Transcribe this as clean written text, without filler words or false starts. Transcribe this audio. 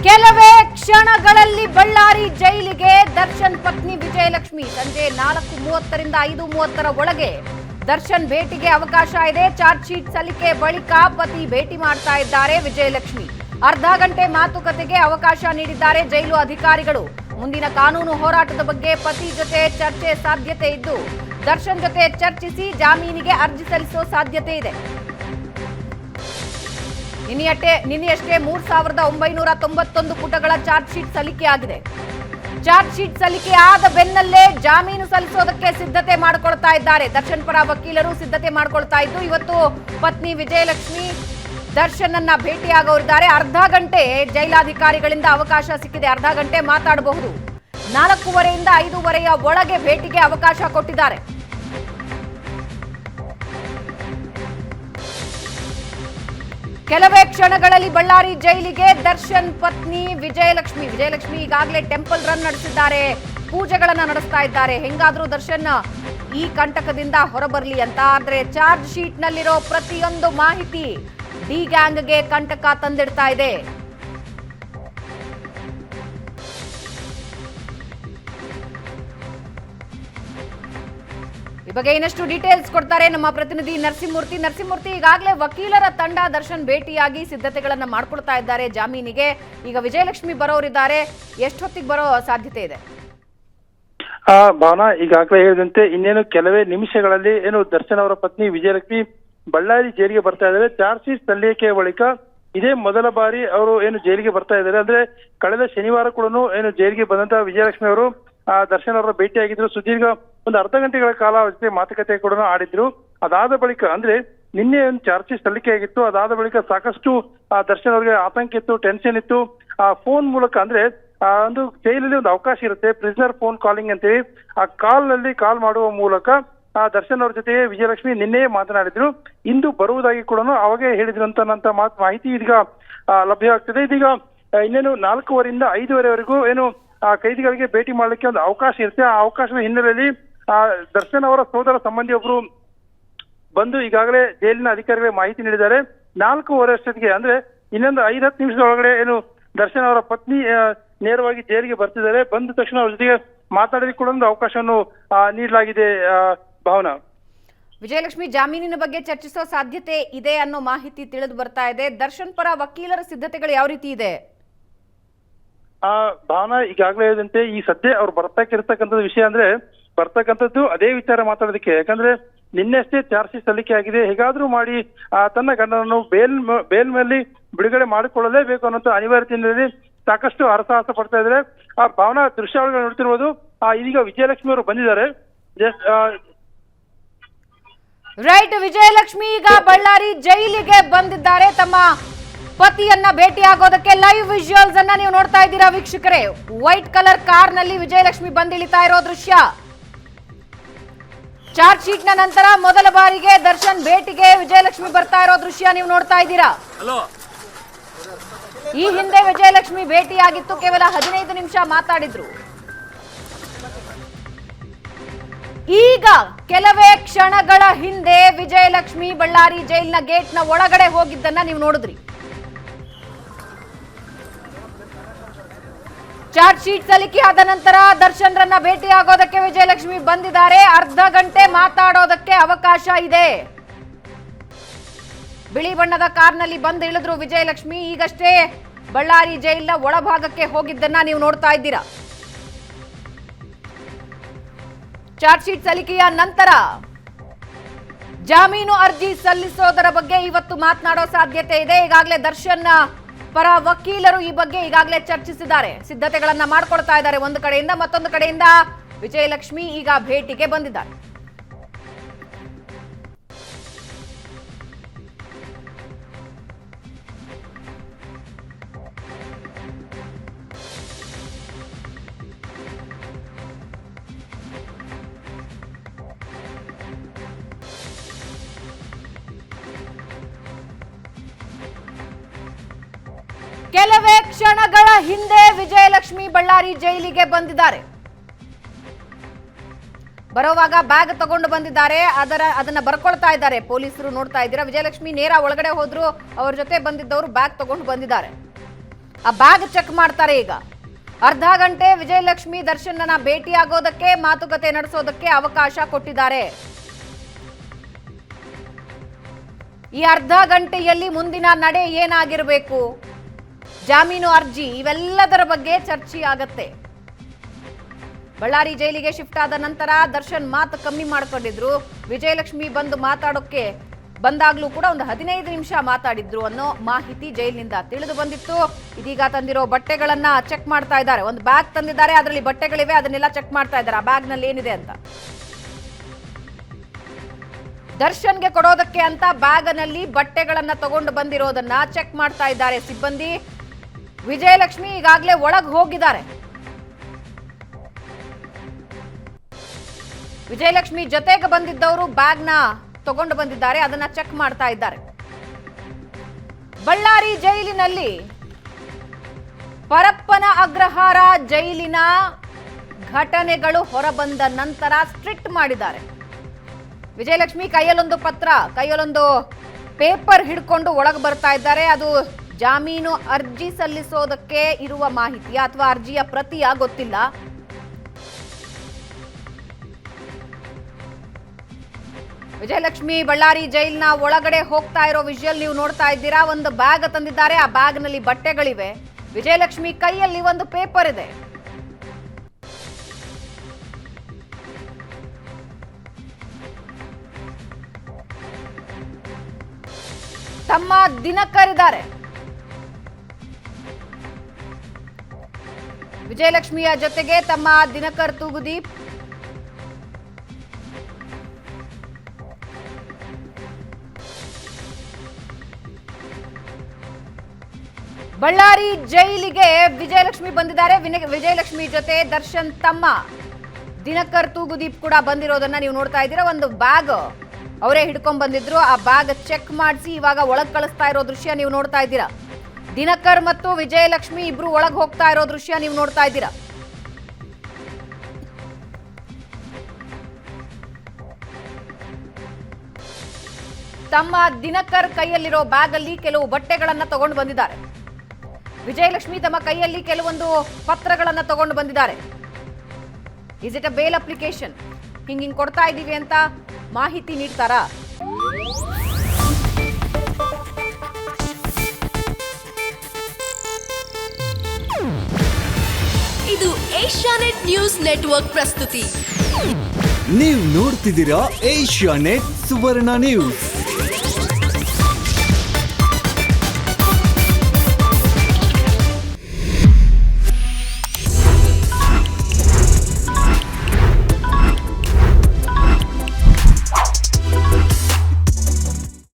ಕೆಲವೇ ಕ್ಷಣಗಳಲ್ಲಿ ಬಳ್ಳಾರಿ ಜೈಲಿಗೆ ದರ್ಶನ್ ಪತ್ನಿ ವಿಜಯಲಕ್ಷ್ಮಿ. ಸಂಜೆ 4:30ರಿಂದ 5:30 ಒಳಗೆ ದರ್ಶನ್ ಭೇಟಿಗೆ ಅವಕಾಶ ಇದೆ. ಚಾರ್ಜ್ ಶೀಟ್ ಸಲ್ಲಿಕೆ ಬಳಿಕ ಪತಿ ಭೇಟಿ ಮಾಡ್ತಾ ಇದ್ದಾರೆ ವಿಜಯಲಕ್ಷ್ಮಿ. ಅರ್ಧ ಗಂಟೆ ಮಾತುಕತೆಗೆ ಅವಕಾಶ ನೀಡಿದ್ದಾರೆ ಜೈಲು ಅಧಿಕಾರಿಗಳು. ಮುಂದಿನ ಕಾನೂನು ಹೋರಾಟದ ಬಗ್ಗೆ ಪತಿ ಜೊತೆ ಚರ್ಚೆ ಸಾಧ್ಯತೆ ಇದ್ದು ದರ್ಶನ್ ಜೊತೆ ಚರ್ಚಿಸಿ ಜಾಮೀನಿಗೆ ಅರ್ಜಿ ಸಲ್ಲಿಸೋ ಸಾಧ್ಯತೆ ಇದೆ. ನಿನ್ನೆಯಷ್ಟೇ 3,991 ಪುಟಗಳ ಚಾರ್ಜ್ ಶೀಟ್ ಸಲ್ಲಿಕೆಯಾಗಿದೆ. ಚಾರ್ಜ್ ಶೀಟ್ ಸಲ್ಲಿಕೆ ಆದ ಬೆನ್ನಲ್ಲೇ ಜಾಮೀನು ಸಲ್ಲಿಸೋದಕ್ಕೆ ಸಿದ್ಧತೆ ಮಾಡಿಕೊಳ್ತಾ ಇದ್ದಾರೆ. ದರ್ಶನ್ ಪರ ವಕೀಲರು ಸಿದ್ಧತೆ ಮಾಡಿಕೊಳ್ತಾ ಇದ್ದು ಇವತ್ತು ಪತ್ನಿ ವಿಜಯಲಕ್ಷ್ಮಿ ದರ್ಶನ್ ಅನ್ನ ಭೇಟಿಯಾಗವರಿದ್ದಾರೆ. ಅರ್ಧ ಗಂಟೆ ಜೈಲಾಧಿಕಾರಿಗಳಿಂದ ಅವಕಾಶ ಸಿಕ್ಕಿದೆ. ಅರ್ಧ ಗಂಟೆ ಮಾತಾಡಬಹುದು. 4:30ರಿಂದ 5:30 ಒಳಗೆ ಭೇಟಿಗೆ ಅವಕಾಶ ಕೊಟ್ಟಿದ್ದಾರೆ. ಕೆಲವೇ ಕ್ಷಣಗಳಲ್ಲಿ ಬಳ್ಳಾರಿ ಜೈಲಿಗೆ ದರ್ಶನ್ ಪತ್ನಿ ವಿಜಯಲಕ್ಷ್ಮಿ ಈಗಾಗಲೇ ಟೆಂಪಲ್ ರನ್ ನಡೆಸಿದ್ದಾರೆ, ಪೂಜೆಗಳನ್ನ ನಡೆಸ್ತಾ ಇದ್ದಾರೆ. ಹೆಂಗಾದ್ರೂ ದರ್ಶನ್ ಈ ಕಂಟಕದಿಂದ ಹೊರಬರಲಿ ಅಂತ. ಆದ್ರೆ ಚಾರ್ಜ್ ಶೀಟ್ ನಲ್ಲಿರೋ ಪ್ರತಿಯೊಂದು ಮಾಹಿತಿ ಡಿ ಗ್ಯಾಂಗ್ಗೆ ಕಂಟಕ ತಂದಿಡ್ತಾ ಇದೆ. ಈ ಬಗ್ಗೆ ಇನ್ನಷ್ಟು ಡೀಟೇಲ್ಸ್ ಕೊಡ್ತಾರೆ ನಮ್ಮ ಪ್ರತಿನಿಧಿ ನರಸಿಂಹಮೂರ್ತಿ. ಈಗಾಗಲೇ ವಕೀಲರ ತಂಡ ದರ್ಶನ್ ಭೇಟಿಯಾಗಿ ಸಿದ್ಧತೆಗಳನ್ನ ಮಾಡ್ಕೊಳ್ತಾ ಇದ್ದಾರೆ ಜಾಮೀನಿಗೆ. ಈಗ ವಿಜಯಲಕ್ಷ್ಮಿ ಬರೋರಿದ್ದಾರೆ, ಎಷ್ಟೊತ್ತಿಗೆ ಬರೋ ಸಾಧ್ಯತೆ ಇದೆ? ಭಾವನಾ, ಈಗಾಗಲೇ ಹೇಳಿದಂತೆ ಇನ್ನೇನು ಕೆಲವೇ ನಿಮಿಷಗಳಲ್ಲಿ ದರ್ಶನ್ ಅವರ ಪತ್ನಿ ವಿಜಯಲಕ್ಷ್ಮಿ ಬಳ್ಳಾರಿ ಜೈಲಿಗೆ ಬರ್ತಾ ಇದ್ದಾರೆ. ಚಾರ್ಜ್ ಶೀಟ್ ಸಲ್ಲಿಕೆ ಬಳಿಕ ಇದೇ ಮೊದಲ ಬಾರಿ ಅವರು ಜೈಲಿಗೆ ಬರ್ತಾ ಇದ್ದಾರೆ. ಅಂದ್ರೆ ಕಳೆದ ಶನಿವಾರ ಕೂಡ ಜೈಲಿಗೆ ಬಂದಂತಹ ವಿಜಯಲಕ್ಷ್ಮಿ ಅವರು ದರ್ಶನ್ ಅವರ ಭೇಟಿಯಾಗಿದ್ರು. ಸುದೀರ್ಘ ಒಂದು ಅರ್ಧ ಗಂಟೆಗಳ ಕಾಲ ಜೊತೆ ಮಾತುಕತೆ ಕೂಡ ಆಡಿದ್ರು. ಅದಾದ ಬಳಿಕ ಅಂದ್ರೆ ನಿನ್ನೆ ಒಂದು ಚಾರ್ಜ್ ಶೀಟ್ ಸಲ್ಲಿಕೆ ಆಗಿತ್ತು. ಅದಾದ ಬಳಿಕ ಸಾಕಷ್ಟು ದರ್ಶನ್ ಅವರಿಗೆ ಆತಂಕ ಇತ್ತು, ಟೆನ್ಷನ್ ಇತ್ತು. ಫೋನ್ ಮೂಲಕ ಅಂದ್ರೆ ಒಂದು ಜೈಲಲ್ಲಿ ಒಂದು ಅವಕಾಶ ಇರುತ್ತೆ, ಪ್ರಿಸನರ್ ಫೋನ್ ಕಾಲಿಂಗ್ ಅಂತೇಳಿ. ಆ ಕಾಲ್ ಮಾಡುವ ಮೂಲಕ ದರ್ಶನ್ ಅವ್ರ ಜೊತೆ ವಿಜಯಲಕ್ಷ್ಮಿ ನಿನ್ನೆ ಮಾತನಾಡಿದ್ರು. ಇಂದು ಬರುವುದಾಗಿ ಕೂಡ ಅವಾಗೇ ಹೇಳಿದ್ರು ಅಂತ ಮಾಹಿತಿ ಇದೀಗ ಲಭ್ಯವಾಗ್ತದೆ. ಇದೀಗ ಇನ್ನೇನು 4:30ರಿಂದ 5:30ವರೆಗೂ ಕೈದಿಗಳಿಗೆ ಭೇಟಿ ಮಾಡ್ಲಿಕ್ಕೆ ಒಂದು ಅವಕಾಶ ಇರುತ್ತೆ. ಆ ಅವಕಾಶದ ಹಿನ್ನೆಲೆಯಲ್ಲಿ ದರ್ಶನ್ ಅವರ ಸೋದರ ಸಂಬಂಧಿಯೊಬ್ಬರು ಬಂದು ಈಗಾಗಲೇ ಜೈಲಿನ ಅಧಿಕಾರಿಗಳಿಗೆ ಮಾಹಿತಿ ನೀಡಿದ್ದಾರೆ. 4:30 ಅಷ್ಟೊತ್ತಿಗೆ ಅಂದ್ರೆ ಇನ್ನೊಂದು 5-10 ನಿಮಿಷದ ಒಳಗಡೆ ದರ್ಶನ್ ಅವರ ಪತ್ನಿ ನೇರವಾಗಿ ಜೈಲಿಗೆ ಬರ್ತಿದ್ದಾರೆ. ಬಂದ ತಕ್ಷಣ ಅವ್ರ ಜೊತೆಗೆ ಮಾತಾಡೋದಕ್ಕೆ ಕೂಡ ಒಂದು ಅವಕಾಶವನ್ನು ನೀಡಲಾಗಿದೆ. ಭಾವನಾ, ವಿಜಯಲಕ್ಷ್ಮಿ ಜಾಮೀನಿನ ಬಗ್ಗೆ ಚರ್ಚಿಸೋ ಸಾಧ್ಯತೆ ಇದೆ ಅನ್ನೋ ಮಾಹಿತಿ ತಿಳಿದು ಬರ್ತಾ ಇದೆ. ದರ್ಶನ್ ಪರ ವಕೀಲರ ಸಿದ್ಧತೆಗಳು ಯಾವ ರೀತಿ ಇದೆ? ಭಾವನಾ, ಈಗಾಗಲೇ ಹೇಳಿದಂತೆ ಈ ಸದ್ಯ ಅವ್ರು ಬರ್ತಕ್ಕಂಥದ್ದು ವಿಷಯ ಅಂದ್ರೆ ಬರ್ತಕ್ಕಂಥದ್ದು ಅದೇ ವಿಚಾರ ಮಾತಾಡೋದಕ್ಕೆ. ಯಾಕಂದ್ರೆ ನಿನ್ನೆಷ್ಟೇ ಚಾರ್ಜ್ ಶೀಟ್ ಸಲ್ಲಿಕೆ ಆಗಿದೆ. ಹೇಗಾದ್ರೂ ಮಾಡಿ ತನ್ನ ಗಂಡನನ್ನು ಬೇಲ್ ಮೇಲೆ ಬಿಡುಗಡೆ ಮಾಡಿಕೊಳ್ಳಲೇಬೇಕು ಅನ್ನೋ ಅನಿವಾರ್ಯತೆಯಲ್ಲಿ ಸಾಕಷ್ಟು ಹರಸಾಹಸ ಪಡ್ತಾ ಇದ್ದಾರೆ. ಭಾವನಾ, ದೃಶ್ಯಾವಳಿಗಳು ನೋಡ್ತಿರ್ಬೋದು. ಇದೀಗ ವಿಜಯಲಕ್ಷ್ಮಿ ಅವರು ಬಂದಿದ್ದಾರೆ. ರೈಟ್, ವಿಜಯಲಕ್ಷ್ಮಿ ಈಗ ಬಳ್ಳಾರಿ ಜೈಲಿಗೆ ಬಂದಿದ್ದಾರೆ. ತಮ್ಮ ಪತಿಯನ್ನ ಭೇಟಿಯಾಗೋದಕ್ಕೆ ಲೈವ್ ವಿಜುವಲ್ಸ್ ಅನ್ನ ನೀವು ನೋಡ್ತಾ ಇದ್ದೀರಾ ವೀಕ್ಷಕರೇ. ವೈಟ್ ಕಲರ್ ಕಾರ್ ನಲ್ಲಿ ವಿಜಯಲಕ್ಷ್ಮಿ ಬಂದಿಳಿತಾ ಇರೋ ದೃಶ್ಯ. ಚಾರ್ಜ್ ಶೀಟ್ ನ ನಂತರ ಮೊದಲ ಬಾರಿಗೆ ದರ್ಶನ್ ಭೇಟಿಗೆ ವಿಜಯಲಕ್ಷ್ಮಿ ಬರ್ತಾ ಇರೋ ದೃಶ್ಯ ನೀವು ನೋಡ್ತಾ ಇದ್ದೀರಾ. ಈ ಹಿಂದೆ ವಿಜಯಲಕ್ಷ್ಮಿ ಭೇಟಿಯಾಗಿತ್ತು, ಕೇವಲ 15 ನಿಮಿಷ ಮಾತಾಡಿದ್ರು. ಈಗ ಕೆಲವೇ ಕ್ಷಣಗಳ ಹಿಂದೆ ವಿಜಯಲಕ್ಷ್ಮಿ ಬಳ್ಳಾರಿ ಜೈಲಿನ ಗೇಟ್ ನ ಒಳಗಡೆ ಹೋಗಿದ್ದನ್ನ ನೀವು ನೋಡಿದ್ರಿ. ಚಾರ್ಜ್ ಶೀಟ್ ಸಲ್ಲಿಕೆ ಆದ ನಂತರ ದರ್ಶನ್ ರನ್ನ ಭೇಟಿಯಾಗೋದಕ್ಕೆ ವಿಜಯಲಕ್ಷ್ಮಿ ಬಂದಿದ್ದಾರೆ. ಅರ್ಧ ಗಂಟೆ ಮಾತಾಡೋದಕ್ಕೆ ಅವಕಾಶ ಇದೆ. ಬಿಳಿ ಬಣ್ಣದ ಕಾರ್ನಲ್ಲಿ ಬಂದು ಇಳಿದ್ರು ವಿಜಯಲಕ್ಷ್ಮಿ. ಈಗಷ್ಟೇ ಬಳ್ಳಾರಿ ಜೈಲಿನ ಒಳಭಾಗಕ್ಕೆ ಹೋಗಿದ್ದನ್ನ ನೀವು ನೋಡ್ತಾ ಇದ್ದೀರಾ. ಚಾರ್ಜ್ ಶೀಟ್ ಸಲ್ಲಿಕೆಯ ನಂತರ ಜಾಮೀನು ಅರ್ಜಿ ಸಲ್ಲಿಸೋದರ ಬಗ್ಗೆ ಇವತ್ತು ಮಾತನಾಡೋ ಸಾಧ್ಯತೆ ಇದೆ. ಈಗಾಗಲೇ ದರ್ಶನ್ ಪರ ವಕೀಲರು ಈ ಬಗ್ಗೆ ಈಗಾಗಲೇ ಚರ್ಚಿಸಿದ್ದಾರೆ, ಸಿದ್ಧತೆಗಳನ್ನ ಮಾಡ್ಕೊಳ್ತಾ ಇದ್ದಾರೆ. ಒಂದು ಕಡೆಯಿಂದ ಮತ್ತೊಂದು ಕಡೆಯಿಂದ ವಿಜಯಲಕ್ಷ್ಮಿ ಈಗ ಭೇಟಿಗೆ ಬಂದಿದ್ದಾರೆ. ಕೆಲವೇ ಕ್ಷಣಗಳ ಹಿಂದೆ ವಿಜಯಲಕ್ಷ್ಮಿ ಬಳ್ಳಾರಿ ಜೈಲಿಗೆ ಬಂದಿದ್ದಾರೆ. ಬರೋವಾಗ ಬ್ಯಾಗ್ ತಗೊಂಡು ಬಂದಿದ್ದಾರೆ, ಅದನ್ನ ಬರ್ಕೊಳ್ತಾ ಇದ್ದಾರೆ ಪೊಲೀಸರು. ನೋಡ್ತಾ ಇದ್ದೀರಾ, ವಿಜಯಲಕ್ಷ್ಮಿ ನೇರ ಒಳಗಡೆ ಹೋದ್ರು, ಅವ್ರ ಜೊತೆ ಬಂದಿದ್ದವರು ಬ್ಯಾಗ್ ತಗೊಂಡು ಬಂದಿದ್ದಾರೆ. ಆ ಬ್ಯಾಗ್ ಚೆಕ್ ಮಾಡ್ತಾರೆ ಈಗ. ಅರ್ಧ ಗಂಟೆ ವಿಜಯಲಕ್ಷ್ಮಿ ದರ್ಶನ್ನ ಭೇಟಿಯಾಗೋದಕ್ಕೆ, ಮಾತುಕತೆ ನಡೆಸೋದಕ್ಕೆ ಅವಕಾಶ ಕೊಟ್ಟಿದ್ದಾರೆ. ಈ ಅರ್ಧ ಗಂಟೆಯಲ್ಲಿ ಮುಂದಿನ ನಡೆ ಏನಾಗಿರಬೇಕು, ಜಾಮೀನು ಅರ್ಜಿ, ಇವೆಲ್ಲದರ ಬಗ್ಗೆ ಚರ್ಚೆ ಆಗತ್ತೆ. ಬಳ್ಳಾರಿ ಜೈಲಿಗೆ ಶಿಫ್ಟ್ ಆದ ನಂತರ ದರ್ಶನ್ ಮಾತು ಕಮ್ಮಿ ಮಾಡ್ಕೊಂಡಿದ್ರು. ವಿಜಯಲಕ್ಷ್ಮಿ ಬಂದು ಮಾತಾಡೋಕೆ ಬಂದಾಗ್ಲೂ ಕೂಡ ಒಂದು 15 ನಿಮಿಷ ಮಾತಾಡಿದ್ರು ಅನ್ನೋ ಮಾಹಿತಿ ಜೈಲಿನಿಂದ ತಿಳಿದು ಬಂದಿತ್ತು. ಇದೀಗ ತಂದಿರೋ ಬಟ್ಟೆಗಳನ್ನ ಚೆಕ್ ಮಾಡ್ತಾ ಇದ್ದಾರೆ. ಒಂದು ಬ್ಯಾಗ್ ತಂದಿದ್ದಾರೆ, ಅದರಲ್ಲಿ ಬಟ್ಟೆಗಳಿವೆ, ಅದನ್ನೆಲ್ಲ ಚೆಕ್ ಮಾಡ್ತಾ ಇದ್ದಾರೆ ಆ ಬ್ಯಾಗ್ ನಲ್ಲಿ ಏನಿದೆ ಅಂತ. ದರ್ಶನ್ಗೆ ಕೊಡೋದಕ್ಕೆ ಅಂತ ಬ್ಯಾಗ್ ನಲ್ಲಿ ಬಟ್ಟೆಗಳನ್ನ ತಗೊಂಡು ಬಂದಿರೋದನ್ನ ಚೆಕ್ ಮಾಡ್ತಾ ಇದ್ದಾರೆ ಸಿಬ್ಬಂದಿ. ವಿಜಯಲಕ್ಷ್ಮಿ ಈಗಾಗಲೇ ಒಳಗೆ ಹೋಗಿದ್ದಾರೆ. ವಿಜಯಲಕ್ಷ್ಮಿ ಜೊತೆಗೆ ಬಂದಿದ್ದವರು ಬ್ಯಾಗ್ನ ತಗೊಂಡು ಬಂದಿದ್ದಾರೆ, ಅದನ್ನ ಚೆಕ್ ಮಾಡ್ತಾ ಇದ್ದಾರೆ. ಬಳ್ಳಾರಿ ಜೈಲಿನಲ್ಲಿ ಪರಪ್ಪನ ಅಗ್ರಹಾರ ಜೈಲಿನ ಘಟನೆಗಳು ಹೊರಬಂದ ನಂತರ ಸ್ಟ್ರಿಕ್ಟ್ ಮಾಡಿದ್ದಾರೆ. ವಿಜಯಲಕ್ಷ್ಮಿ ಕೈಯಲ್ಲೊಂದು ಪತ್ರ, ಕೈಯಲ್ಲೊಂದು ಪೇಪರ್ ಹಿಡ್ಕೊಂಡು ಒಳಗೆ ಬರ್ತಾ ಇದ್ದಾರೆ. ಅದು ಜಾಮೀನು ಅರ್ಜಿ ಸಲ್ಲಿಸೋದಕ್ಕೆ ಇರುವ ಮಾಹಿತಿ ಅಥವಾ ಅರ್ಜಿಯ ಪ್ರತಿಯ ಗೊತ್ತಿಲ್ಲ. ವಿಜಯಲಕ್ಷ್ಮಿ ಬಳ್ಳಾರಿ ಜೈಲಿನ ಒಳಗಡೆ ಹೋಗ್ತಾ ಇರೋ ವಿಜುವಲ್ ನೀವು ನೋಡ್ತಾ ಇದ್ದೀರಾ. ಒಂದು ಬ್ಯಾಗ್ ತಂದಿದ್ದಾರೆ, ಆ ಬ್ಯಾಗ್ ನಲ್ಲಿ ಬಟ್ಟೆಗಳಿವೆ. ವಿಜಯಲಕ್ಷ್ಮಿ ಕೈಯಲ್ಲಿ ಒಂದು ಪೇಪರ್ ಇದೆ. ತಮ್ಮ ದಿನಕರ್ ಇದ್ದಾರೆ. ವಿಜಯಲಕ್ಷ್ಮಿಯ ಜೊತೆಗೆ ತಮ್ಮ ದಿನಕರ್ ತೂಗುದೀಪ್, ಬಳ್ಳಾರಿ ಜೈಲಿಗೆ ವಿಜಯಲಕ್ಷ್ಮಿ ಬಂದಿದ್ದಾರೆ. ವಿಜಯಲಕ್ಷ್ಮಿ ಜೊತೆ ದರ್ಶನ್ ತಮ್ಮ ದಿನಕರ್ ತೂಗುದೀಪ್ ಕೂಡ ಬಂದಿರೋದನ್ನ ನೀವು ನೋಡ್ತಾ ಇದ್ದೀರಾ. ಒಂದು ಬ್ಯಾಗ್ ಅವರೇ ಹಿಡ್ಕೊಂಡ್ ಬಂದಿದ್ರು, ಆ ಬ್ಯಾಗ್ ಚೆಕ್ ಮಾಡಿಸಿ ಇವಾಗ ಒಳಗ್ ಕಳಿಸ್ತಾ ಇರೋ ದೃಶ್ಯ ನೀವು ನೋಡ್ತಾ ಇದ್ದೀರಾ. ದಿನಕರ್ ಮತ್ತು ವಿಜಯಲಕ್ಷ್ಮಿ ಇಬ್ರು ಒಳಗ್ ಹೋಗ್ತಾ ಇರೋ ದೃಶ್ಯ ನೀವು ನೋಡ್ತಾ ಇದ್ದೀರಾ. ತಮ್ಮ ದಿನಕರ್ ಕೈಯಲ್ಲಿರೋ ಬ್ಯಾಗ್ ಅಲ್ಲಿ ಕೆಲವು ಬಟ್ಟೆಗಳನ್ನ ತಗೊಂಡು ಬಂದಿದ್ದಾರೆ. ವಿಜಯಲಕ್ಷ್ಮಿ ತಮ್ಮ ಕೈಯಲ್ಲಿ ಕೆಲವೊಂದು ಪತ್ರಗಳನ್ನ ತಗೊಂಡು ಬಂದಿದ್ದಾರೆ. Is it a bale application, ಹಿಂಗ್ ಕೊಡ್ತಾ ಇದ್ದೀವಿ ಅಂತ ಮಾಹಿತಿ ನೀಡ್ತಾರಾ? ಇದು ಏಷ್ಯಾನೆಟ್ ನ್ಯೂಸ್ ನೆಟ್ವರ್ಕ್ ಪ್ರಸ್ತುತಿ. ನೀವು ನೋಡ್ತಿದ್ದೀರಾ ಏಷ್ಯಾನೆಟ್ ಸುವರ್ಣ ನ್ಯೂಸ್.